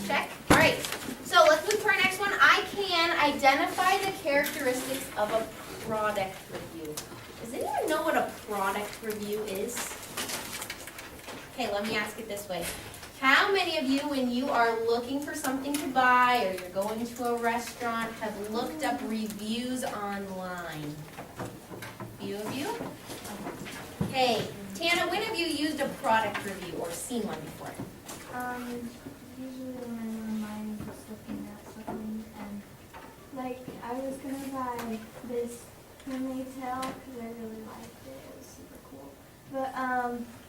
Check. All right. So let's move to our next one. I can identify the characteristics of a product review. Does anyone know what a product review is? Okay, let me ask it this way. How many of you, when you are looking for something to buy or you're going to a restaurant, have looked up reviews online? Few of you? Okay, Tana, when have you used a product review or seen one before? Usually when I'm online just looking at something and like I was gonna buy this mermaid tail because I really liked it. It was super cool. But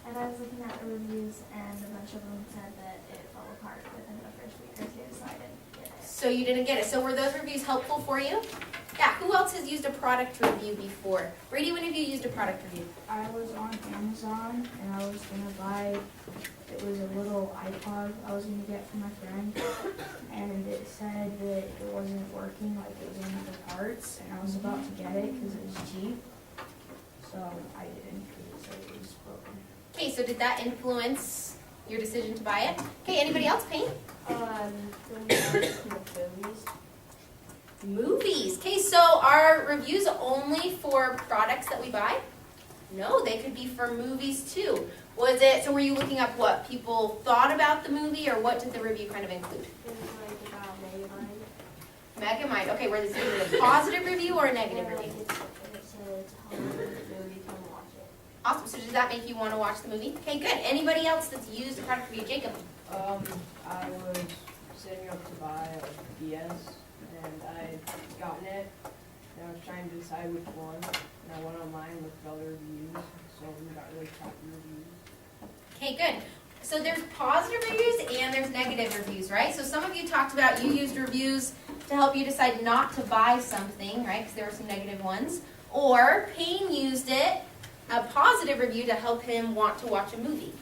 and I was looking at the reviews and a bunch of them said that it fell apart within the first week or two, so I didn't get it. So you didn't get it. So were those reviews helpful for you? Yeah, who else has used a product review before? Brady, when have you used a product review? I was on Amazon and I was gonna buy, it was a little iPod I was gonna get for my friend, and it said that it wasn't working, like it was in the parts, and I was about to get it because it was cheap, so I didn't because it said it was broken. Okay, so did that influence your decision to buy it? Okay, anybody else, Payne? Movies. Okay, so are reviews only for products that we buy? No, they could be for movies too. Was it, so were you looking up what people thought about the movie, or what did the review kind of include? It was like about Megamind. Megamind. Okay, were this either a positive review or a negative review? It said it's a horror movie, come watch it. Awesome, so does that make you want to watch the movie? Okay, good. Anybody else that's used a product review? Jacob? I was setting up to buy a DS, and I'd gotten it, and I was trying to decide which one, and I went online and looked at other reviews, so we got really crappy reviews. Okay, good. So there's positive reviews and there's negative reviews, right? So some of you talked about you used reviews to help you decide not to buy something, right? Because there were some negative ones. Or Payne used it, a positive review, to help him want to watch a movie.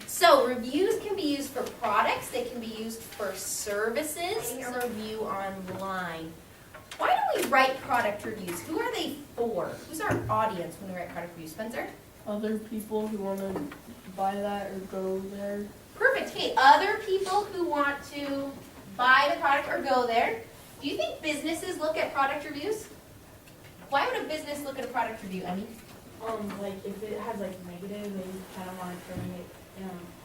So reviews can be used for products, they can be used for services, a review online. Why do we write product reviews? Who are they for? Who's our audience when we write product reviews? Spencer? Other people who want to buy that or go there. Perfect. Okay, other people who want to buy the product or go there. Do you think businesses look at product reviews? Why would a business look at a product review, Emmy? Like if it has like negative, they kind of want to turn it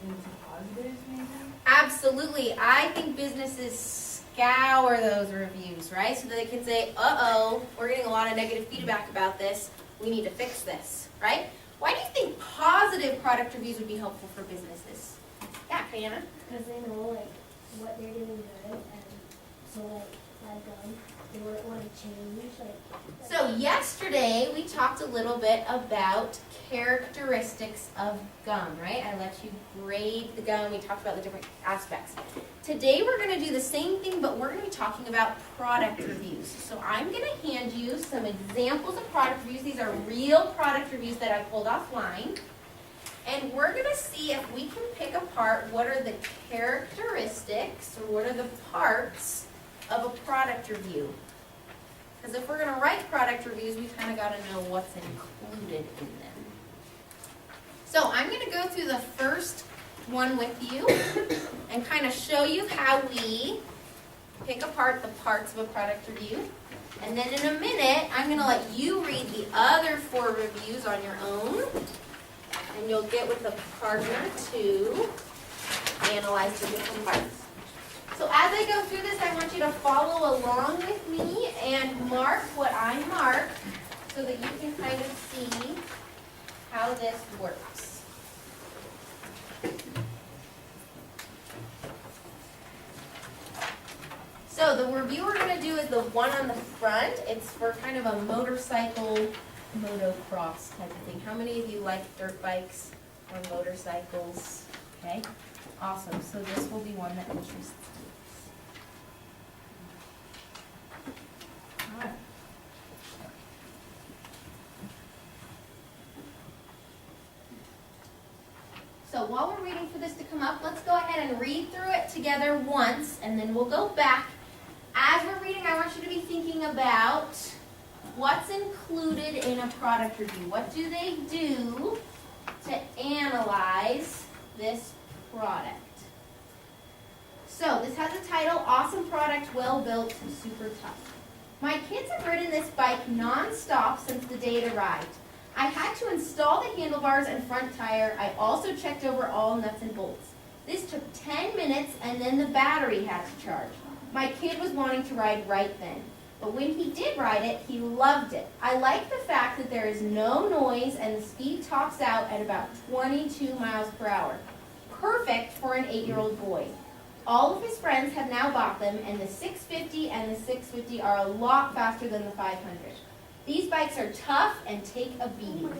into positives maybe? Absolutely. I think businesses scour those reviews, right? So that they can say, uh-oh, we're getting a lot of negative feedback about this. We need to fix this, right? Why do you think positive product reviews would be helpful for businesses? Yeah, Diana? Because they know like what they're doing good, and so they wouldn't want to change. So yesterday we talked a little bit about characteristics of gum, right? I let you grade the gum. We talked about the different aspects. Today we're going to do the same thing, but we're going to be talking about product reviews. So I'm going to hand you some examples of product reviews. These are real product reviews that I pulled offline. And we're going to see if we can pick apart what are the characteristics or what are the parts of a product review. Because if we're going to write product reviews, we've kind of got to know what's included in them. So I'm going to go through the first one with you and kind of show you how we pick apart the parts of a product review. And then in a minute, I'm going to let you read the other 4 reviews on your own. And you'll get with a partner to analyze the different parts. So as I go through this, I want you to follow along with me and mark what I mark so that you can kind of see how this works. So the review we're going to do is the one on the front. It's for kind of a motorcycle, motocross type of thing. How many of you like dirt bikes or motorcycles? Okay, awesome. So this will be one that interests you. So while we're waiting for this to come up, let's go ahead and read through it together once, and then we'll go back. As we're reading, I want you to be thinking about what's included in a product review. What do they do to analyze this product? So this has a title, Awesome Product, Well Built, Super Tough. My kids have ridden this bike non-stop since the day it arrived. I had to install the handlebars and front tire. I also checked over all nuts and bolts. This took 10 minutes and then the battery had to charge. My kid was wanting to ride right then. But when he did ride it, he loved it. I like the fact that there is no noise and the speed tops out at about 22 miles per hour. Perfect for an 8-year-old boy. All of his friends have now bought them, and the 650 and the 650 are a lot faster than the 500. These bikes are tough and take a beating.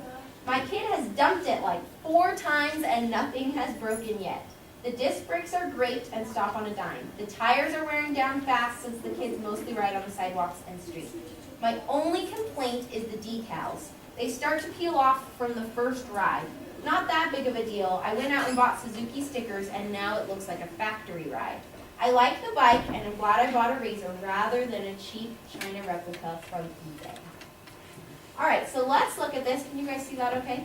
My kid has dumped it like 4 times and nothing has broken yet. The disc brakes are great and stop on a dime. The tires are wearing down fast since the kids mostly ride on the sidewalks and streets. My only complaint is the decals. They start to peel off from the first ride. Not that big of a deal. I went out and bought Suzuki stickers and now it looks like a factory ride. I like the bike and I'm glad I bought a Razor rather than a cheap China replica from eBay. Alright, so let's look at this. Can you guys see that okay?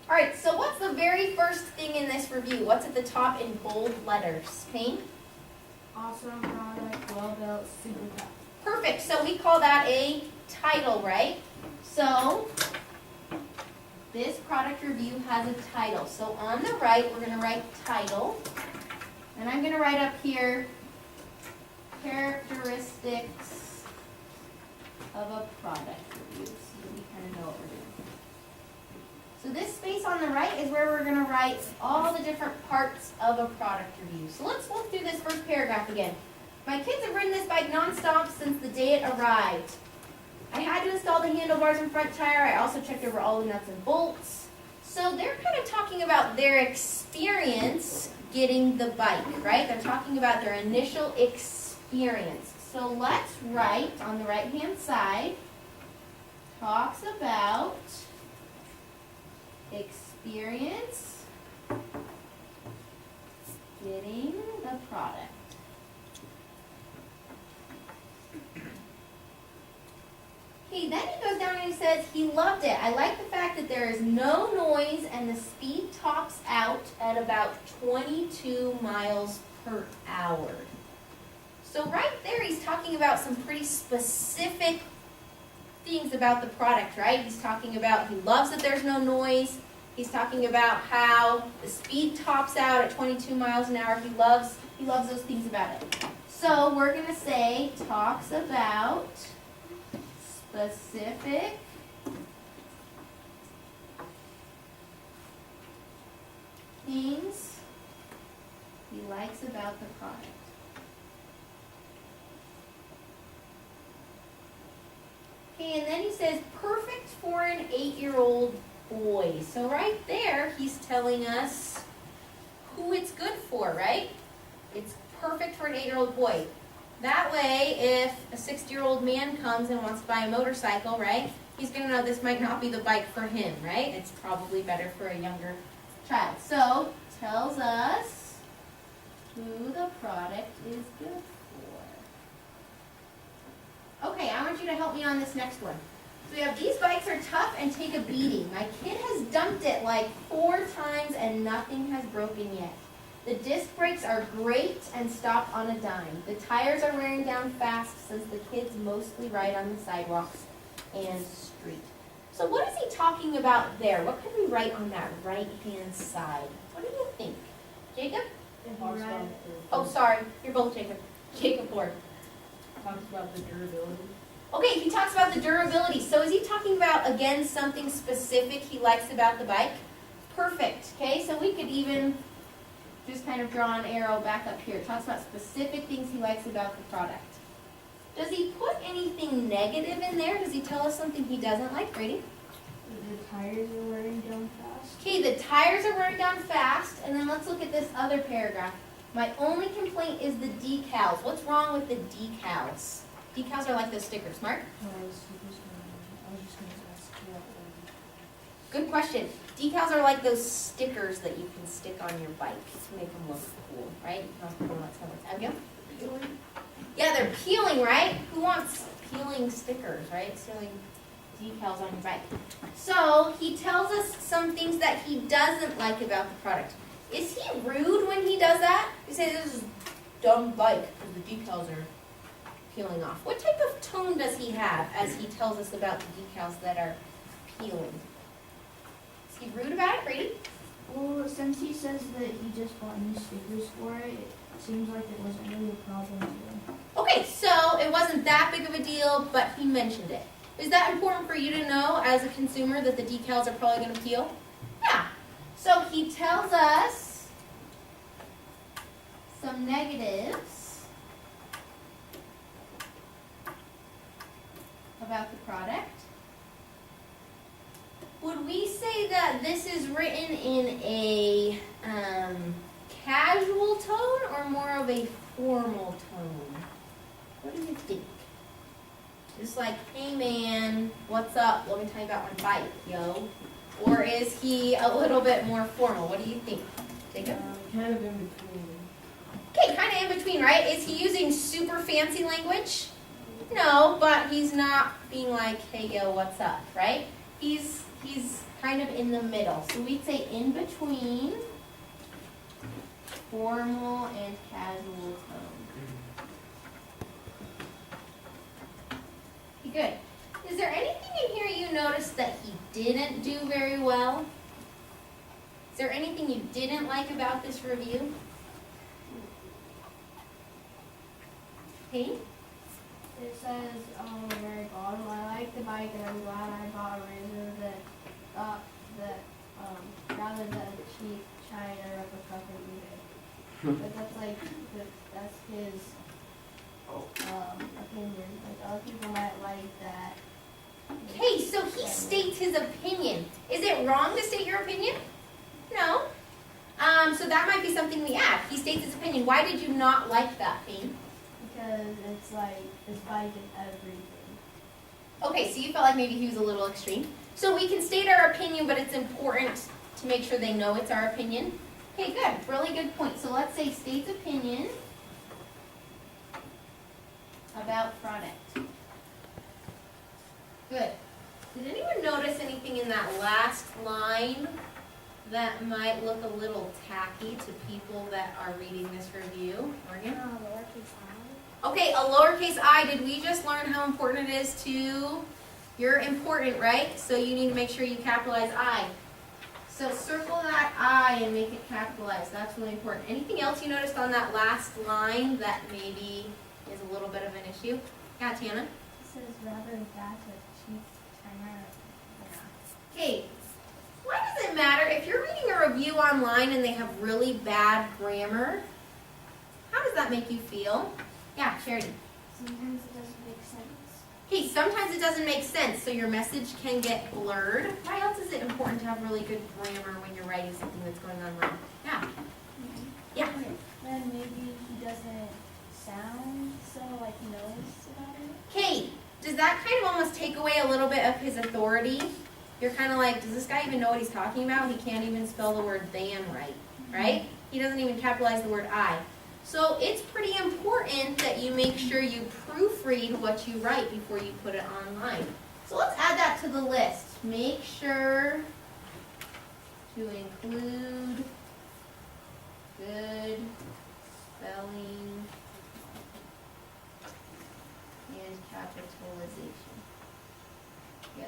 Alright, so what's the very first thing in this review? What's at the top in bold letters? Payne? Awesome product, well built, super tough. Perfect, so we call that a title, right? So, this product review has a title. So on the right, we're going to write title. And I'm going to write up here, characteristics of a product review, so that we kind of know what we're doing. So this space on the right is where we're going to write all the different parts of a product review. So let's look through this first paragraph again. My kids have ridden this bike nonstop since the day it arrived. I had to install the handlebars and front tire. I also checked over all the nuts and bolts. So they're kind of talking about their experience getting the bike, right? They're talking about their initial experience. So let's write on the right-hand side, talks about experience getting the product. Okay, then he goes down and he says he loved it. I like the fact that there is no noise and the speed tops out at about 22 miles per hour. So right there he's talking about some pretty specific things about the product, right? He's talking about he loves that there's no noise. He's talking about how the speed tops out at 22 miles an hour. He loves those things about it. So we're going to say talks about specific things he likes about the product. Okay, and then he says perfect for an 8-year-old boy. So right there, he's telling us who it's good for, right? It's perfect for an 8-year-old boy. That way, if a 60-year-old man comes and wants to buy a motorcycle, right, he's going to know this might not be the bike for him, right? It's probably better for a younger child. So, tells us who the product is good for. Okay, I want you to help me on this next one. So we have these bikes are tough and take a beating. My kid has dumped it like 4 times and nothing has broken yet. The disc brakes are great and stop on a dime. The tires are wearing down fast since the kids mostly ride on the sidewalks and street. So what is he talking about there? What can we write on that right-hand side? What do you think? Jacob? Talks about Oh, sorry. You're both Jacob. Jacob Ford. talks about the durability. Okay, he talks about the durability. So is he talking about, again, something specific he likes about the bike? Perfect. Okay, so we could even just kind of draw an arrow back up here. It talks about specific things he likes about the product. Does he put anything negative in there? Does he tell us something he doesn't like, Brady? The tires are wearing down fast. Okay, the tires are wearing down fast. And then let's look at this other paragraph. My only complaint is the decals. What's wrong with the decals? Decals are like those stickers. Mark? No, I was just going to ask what one. Good question. Decals are like those stickers that you can stick on your bike to make them look cool, right? You can also put them on someone's. Abigail? Peeling? Yeah, they're peeling, right? Who wants peeling stickers, right? Peeling decals on your bike. So he tells us some things that he doesn't like about the product. Is he rude when he does that? You say this is dumb bike because the decals are peeling off. What type of tone does he have as he tells us about the decals that are peeling? Is he rude about it, Brady? Well, since he says that he just bought new stickers for it, it seems like it wasn't really a problem to him. Okay, so it wasn't that big of a deal, but he mentioned it. Is that important for you to know as a consumer that the decals are probably going to peel? Yeah. So he tells us some negatives about the product. Would we say that this is written in a casual tone or more of a formal tone? What do you think? Just like, hey man, what's up? Let me tell you about my bike, yo. Or is he a little bit more formal? What do you think, Jacob? Kind of in between. Okay, kind of in between, right? Is he using super fancy language? No, but he's not being like, hey yo, what's up, right? He's kind of in the middle. So we'd say in between formal and casual tone. Okay, good. Is there anything in here you noticed that he didn't do very well? Is there anything you didn't like about this review? Hey? It says on the very bottom, I like the bike and I'm glad I bought a razor rather than a cheap China replica from eBay. But that's his opinion. Like other people might like that. Okay, so he states his opinion. Is it wrong to state your opinion? No. So that might be something we add. He states his opinion. Why did you not like that, Payne? Because it's like his bike and everything. Okay, so you felt like maybe he was a little extreme. So we can state our opinion, but it's important to make sure they know it's our opinion. Okay, good. Really good point. So let's say states opinion about product. Good. Did anyone notice anything in that last line that might look a little tacky to people that are reading this review? Morgan? Lowercase I. Okay, a lowercase I. Did we just learn how important it is to? You're important, right? So you need to make sure you capitalize I. So circle that I and make it capitalized. That's really important. Anything else you noticed on that last line that maybe is a little bit of an issue? Yeah, Tiana? It says rather that's a cheap China. Okay, why does it matter? If you're reading a review online and they have really bad grammar, how does that make you feel? Yeah, Charity. Sometimes it doesn't make sense. Okay, sometimes it doesn't make sense, so your message can get blurred. Why else is it important to have really good grammar when you're writing something that's going online? Yeah. Yeah. Then maybe he doesn't sound so like he knows about it. Okay, does that kind of almost take away a little bit of his authority? You're kind of like, does this guy even know what he's talking about? He can't even spell the word than right? He doesn't even capitalize the word I. So it's pretty important that you make sure you proofread what you write before you put it online. So let's add that to the list. Make sure to include good spelling and capitalization. Good.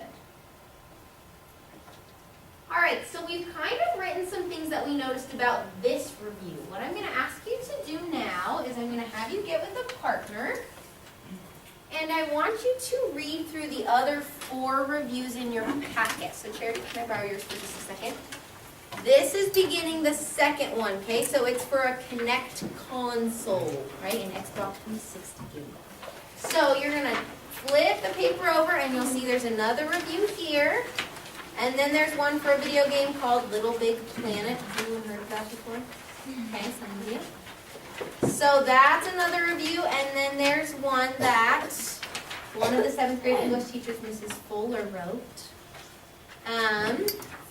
All right, so we've kind of written some things that we noticed about this review. What I'm going to ask you to do now is I'm going to have you get with a partner, and I want you to read through the other 4 reviews in your packet. So Charity, can I borrow yours for just a second? This is beginning the second one, okay? So it's for a Kinect console, right, an Xbox 360 game. So you're going to flip the paper over, and you'll see there's another review here. And then there's one for a video game called Little Big Planet. Have anyone heard of that before? Okay, some of you. So that's another review. And then there's one that one of the 7th grade English teachers, Mrs. Fuller, wrote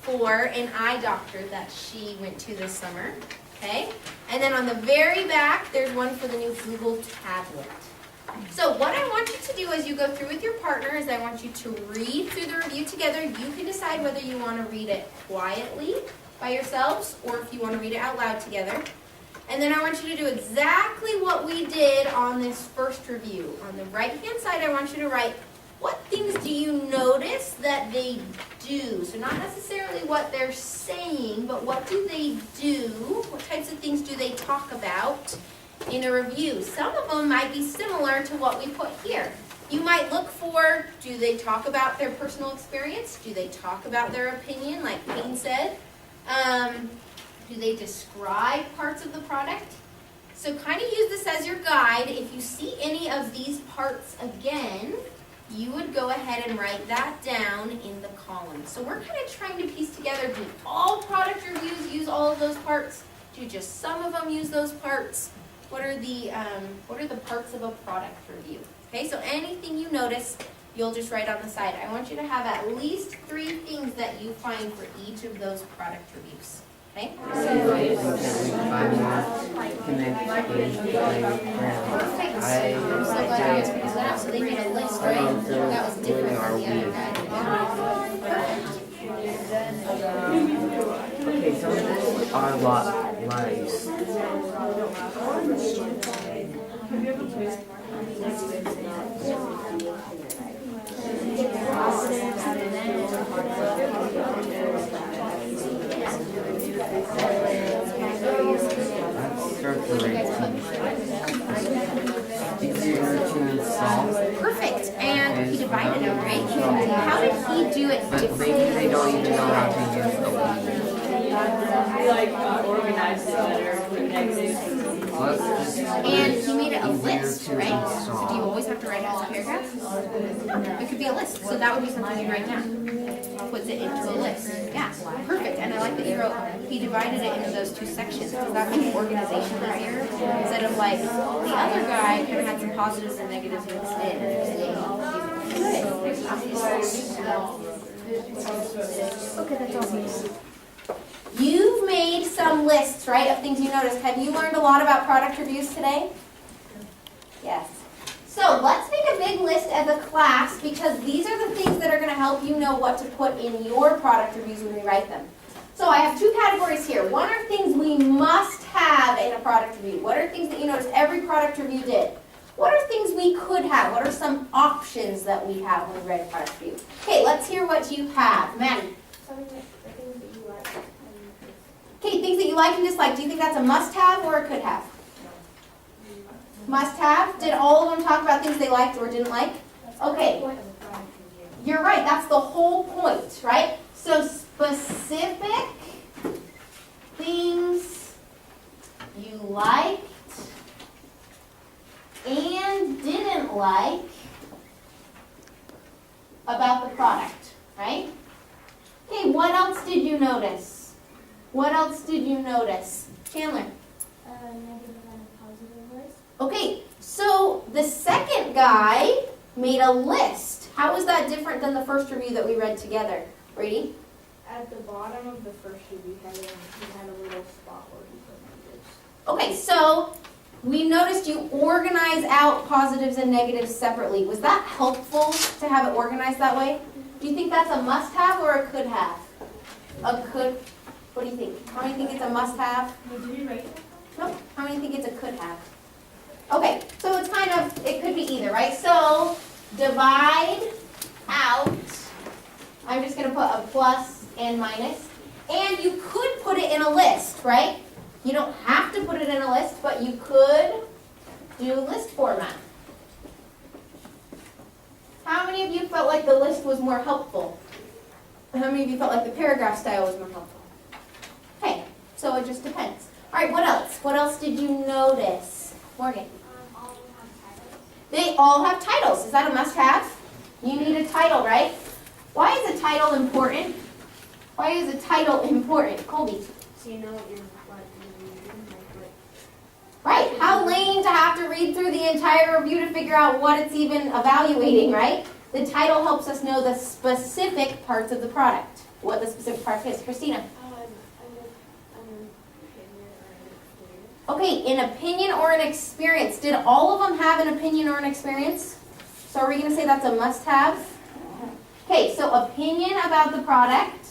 for an eye doctor that she went to this summer. Okay? And then on the very back, there's one for the new Google tablet. So what I want you to do as you go through with your partner is I want you to read through the review together. You can decide whether you want to read it quietly by yourselves, or if you want to read it out loud together. And then I want you to do exactly what we did on this first review. On the right-hand side, I want you to write, what things do you notice that they do? So not necessarily what they're saying, but what do they do? What types of things do they talk about in a review? Some of them might be similar to what we put here. You might look for, do they talk about their personal experience? Do they talk about their opinion, like Payne said? Do they describe parts of the product? So kind of use this as your guide. If you see any of these parts again, you would go ahead and write that down in the column. So we're kind of trying to piece together, do all product reviews use all of those parts? Do just some of them use those parts? What are the parts of a product review? Okay, so anything you notice, you'll just write on the side. I want you to have at least 3 things that you find for each of those product reviews. Okay? Perfect. I'm so glad you guys figured that out. So they made a list, right? That was different from the other guy. Okay, some of these are lies. Perfect. And he divided them, right? How did he do it But differently? maybe they don't even know how to use the lead. We like organized it better with negatives. And he made it a list, right? So do you always have to write it as a paragraph? No, it could be a list. So that would be something you write down. Puts it into a list. Yeah, perfect. And I like that you wrote, he divided it into those 2 sections because that makes organization easier. Instead of like, the other guy kind of had some positives and negatives mixed in. Okay, that's all. You've made some lists, right, of things you noticed. Have you learned a lot about product reviews today? Yes. So let's make a big list as a class because these are the things that are going to help you know what to put in your product reviews when we write them. So I have 2 categories here. One are things we must have in a product review. What are things that you noticed every product review did? What are things we could have? What are some options that we have when we write a product review? Okay, let's hear what you have. Maddie. Okay, things that you like and dislike. Do you think that's a must-have or a could-have? Must-have. Did all of them talk about things they liked or didn't like? Okay. You're right. That's the whole point, right? So specific things you liked and didn't like about the product, right? Okay, what else did you notice? What else did you notice? Chandler. Negative and positive list. Okay, so the second guy made a list. How is that different than the first review that we read together? Brady? At the bottom of the first review, he had a little spot where he put negatives. Okay, so we noticed you organize out positives and negatives separately. Was that helpful to have it organized that way? Do you think that's a must-have or a could-have? A could. What do you think? How many think it's a must-have? Did you write that? Nope. How many think it's a could-have? Okay, so it's kind of, it could be either, right? So divide out. I'm just going to put a plus and minus. And you could put it in a list, right? You don't have to put it in a list, but you could do list format. How many of you felt like the list was more helpful? How many of you felt like the paragraph style was more helpful? Okay, so it just depends. All right, what else? What else did you notice? Morgan? All of them have titles. They all have titles. Is that a must-have? You need a title, right? Why is a title important? Why is a title important? Colby? So you know what you're reading, Right. How lame to have to read through the entire review to figure out what it's even evaluating, right? The title helps us know the specific parts of the product. What the specific part is. Christina? Okay, an opinion or an experience. Did all of them have an opinion or an experience? So are we going to say that's a must-have? Okay, so opinion about the product.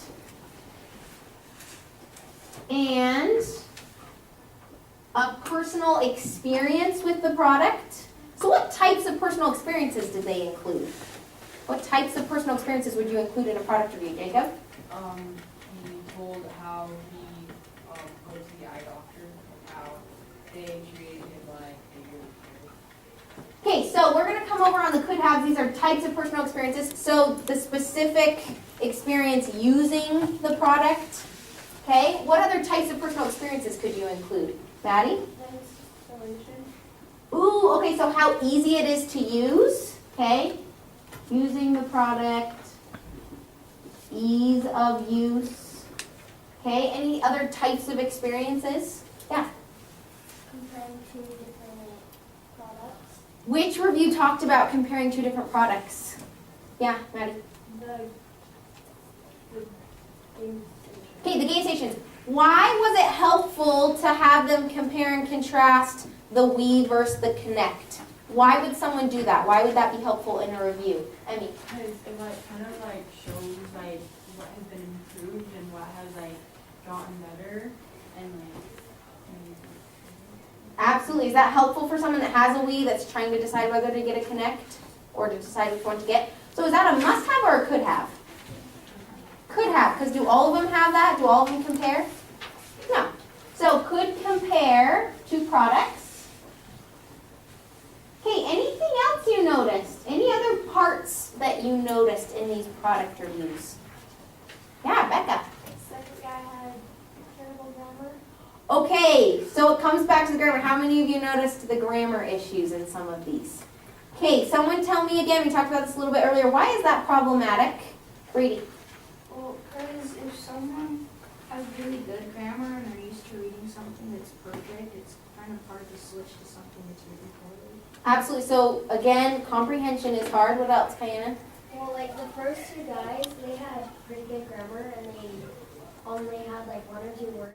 and a personal experience with the product. So what types of personal experiences did they include? What types of personal experiences would you include in a product review, Jacob? He told how he goes to the eye doctor and how they treated him like a good Okay, so we're gonna come over on the could haves. These are types of personal experiences. So the specific experience using the product. Okay, what other types of personal experiences could you include? Maddie? Installation. Ooh, okay, so how easy it is to use. Okay, using the product, ease of use. Okay, any other types of experiences? Yeah. Comparing two different products. Which review talked about comparing two different products? Yeah, Maddie. The game Okay, the game stations. Why was it helpful to have them compare and contrast the Wii versus the Kinect? Why would someone do that? Why would that be helpful in a review? Emmy. Because it kind of shows what has been improved and what has gotten better and Absolutely. Is that helpful for someone that has a Wii that's trying to decide whether to get a Kinect or to decide which one to get? So is that a must-have or a could-have? Could have, because do all of them have that? Do all of them compare? No. So could compare two products. Okay, anything else you noticed? Any other parts that you noticed in these product reviews? Yeah, Becca. second guy had terrible grammar. Okay, so it comes back to the grammar. How many of you noticed the grammar issues in some of these? Okay, someone tell me again, we talked about this a little bit earlier, why is that problematic? Brady. Well, because if someone has really good grammar and they're used to reading something that's perfect, it's kind of hard to switch to something that's really poorly. Absolutely, so again, comprehension is hard. What else, Kayana? Well, like the first two guys, they had pretty good grammar and they only had like one or two words.